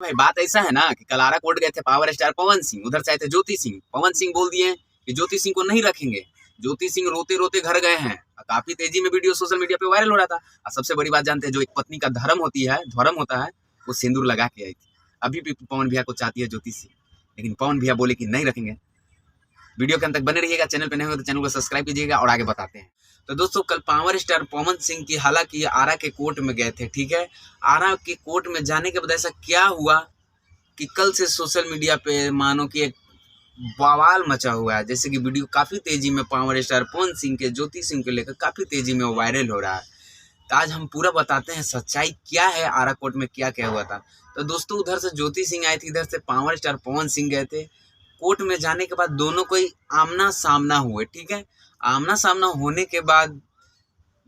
भाई बात ऐसा है ना कि कल आरा कोर्ट गए थे पावर स्टार पवन सिंह, उधर से आए थे ज्योति सिंह। पवन सिंह बोल दिए कि ज्योति सिंह को नहीं रखेंगे। ज्योति सिंह रोते रोते घर गए हैं। काफी तेजी में वीडियो सोशल मीडिया पे वायरल हो रहा था। और सबसे बड़ी बात जानते हैं, जो एक पत्नी का धर्म होता है, वो सिंदूर लगा के आई थी। अभी भी पवन भैया को चाहती है ज्योति सिंह, लेकिन पवन भैया बोले कि नहीं रखेंगे। वीडियो के अंत तक बने रहिएगा। चैनल पे नए हो तो चैनल को सब्सक्राइब कीजिएगा और आगे बताते हैं। तो दोस्तों, कल पावर स्टार पवन सिंह की हालांकि आरा के कोर्ट में गए थे, ठीक है। आरा के कोर्ट में जाने के बाद ऐसा क्या हुआ कि कल से सोशल मीडिया पे मानो कि एक बवाल मचा हुआ है। जैसे कि वीडियो काफी तेजी में पावर स्टार पवन सिंह के ज्योति सिंह को लेकर काफी तेजी में वायरल हो रहा है। तो आज हम पूरा बताते हैं सच्चाई क्या है, आरा कोर्ट में क्या क्या हुआ था। तो दोस्तों, उधर से ज्योति सिंह आई थी, इधर से पावर स्टार पवन सिंह गए थे। कोर्ट में जाने के बाद दोनों कोई आमना सामना हुए, ठीक है। आमना सामना होने के बाद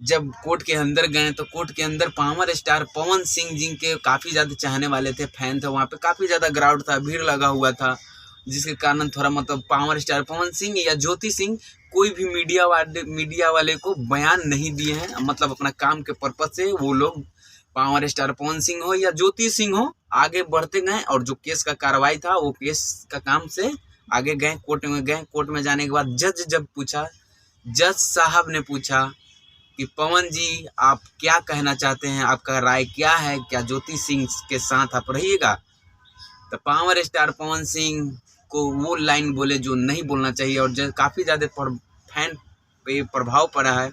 जब कोर्ट के अंदर गए तो कोर्ट के अंदर पावर स्टार पवन सिंह जी के काफी ज्यादा चाहने वाले थे, फैन थे। वहां पे काफी ज्यादा क्राउड था, भीड़ लगा हुआ था, जिसके कारण थोड़ा मतलब पावर स्टार पवन सिंह या ज्योति सिंह कोई भी मीडिया वाले को बयान नहीं दिए हैं। मतलब अपना काम के पर्पज से वो लोग पावर स्टार पवन सिंह हो या ज्योति सिंह हो आगे बढ़ते गए, और जो केस का कार्रवाई था वो केस का काम से आगे गए। कोर्ट में गए। कोर्ट में जाने के बाद जज साहब ने पूछा कि पवन जी आप क्या कहना चाहते हैं, आपका राय क्या है, क्या ज्योति सिंह के साथ आप रहिएगा। तो पावर स्टार पवन सिंह को वो लाइन बोले जो नहीं बोलना चाहिए, और काफ़ी ज़्यादा फैन पे प्रभाव पड़ा है।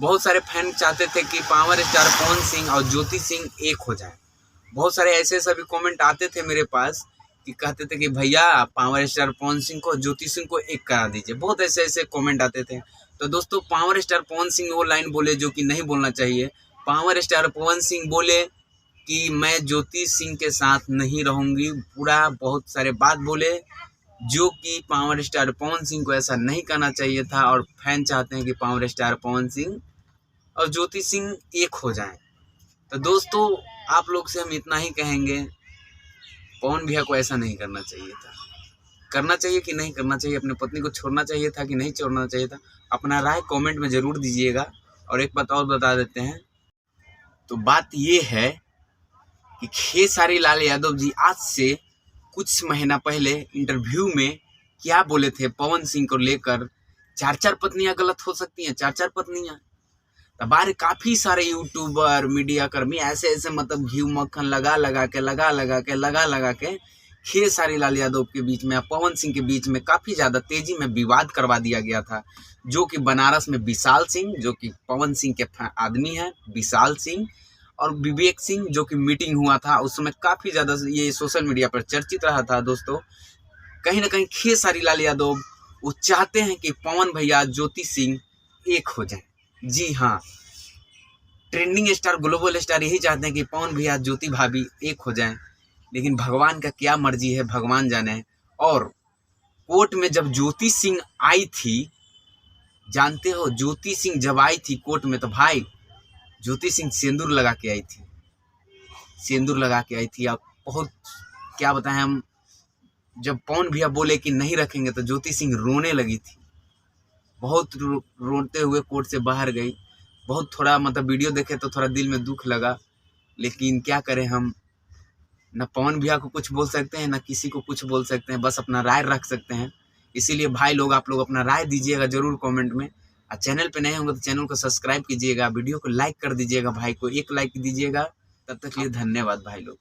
बहुत सारे फैन चाहते थे कि पावर स्टार पवन सिंह और ज्योति सिंह एक हो जाए। बहुत सारे ऐसे सभी कमेंट आते थे मेरे पास कि कहते थे कि भैया पावर स्टार पवन सिंह को ज्योति सिंह को एक करा दीजिए। बहुत ऐसे कमेंट आते थे। तो दोस्तों, पावर स्टार पवन सिंह वो लाइन बोले जो कि नहीं बोलना चाहिए। पावर स्टार पवन सिंह बोले कि मैं ज्योति सिंह के साथ नहीं रहूंगी। पूरा बहुत सारे बात बोले जो कि पावर स्टार पवन सिंह को ऐसा नहीं करना चाहिए था, और फैन चाहते हैं कि पावर स्टार पवन सिंह और ज्योति सिंह एक हो जाएं। तो दोस्तों, आप लोग से हम इतना ही कहेंगे, पवन भैया को ऐसा नहीं करना चाहिए था। करना चाहिए कि नहीं करना चाहिए, अपनी पत्नी को छोड़ना चाहिए था कि नहीं छोड़ना चाहिए था, अपना राय कमेंट में ज़रूर दीजिएगा। और एक बात और बता देते हैं, तो बात ये है कि खेसारी लाल यादव जी आज से कुछ महीना पहले इंटरव्यू में क्या बोले थे पवन सिंह को लेकर। 4 पत्नियां गलत हो सकती हैं, 4 पत्नियां। बाहर काफी सारे यूट्यूबर मीडिया कर्मी ऐसे मतलब घी मक्खन लगा के खेसारी लाल यादव के बीच में पवन सिंह के बीच में काफी ज्यादा तेजी में विवाद करवा दिया गया था। जो कि बनारस में विशाल सिंह, जो कि पवन सिंह के आदमी है, विशाल सिंह और विवेक सिंह, जो कि मीटिंग हुआ था उस समय काफी ज्यादा ये सोशल मीडिया पर चर्चित रहा था। दोस्तों, कहीं ना कहीं खेसारी लाल यादव वो चाहते हैं कि पवन भैया ज्योति सिंह एक हो जाए। जी हाँ, ट्रेंडिंग स्टार ग्लोबल स्टार यही चाहते हैं कि पवन भैया ज्योति भाभी एक हो जाएं, लेकिन भगवान का क्या मर्जी है भगवान जाने। और कोर्ट में जब ज्योति सिंह आई थी, जानते हो ज्योति सिंह जब आई थी कोर्ट में, तो भाई ज्योति सिंह सिंदूर लगा के आई थी। अब बहुत क्या बताएं हम, जब पवन भैया बोले कि नहीं रखेंगे तो ज्योति सिंह रोने लगी थी। बहुत रोते हुए कोर्ट से बाहर गई। बहुत थोड़ा मतलब वीडियो देखे तो थोड़ा दिल में दुख लगा, लेकिन क्या करें हम, न पवन भैया को कुछ बोल सकते हैं, न किसी को कुछ बोल सकते हैं, बस अपना राय रख सकते हैं। इसीलिए भाई लोग, आप लोग अपना राय दीजिएगा जरूर कमेंट में। और चैनल पे नए होंगे तो चैनल को सब्सक्राइब कीजिएगा, वीडियो को लाइक कर दीजिएगा, भाई को एक लाइक दीजिएगा। तब तक के लिए धन्यवाद भाई लोग।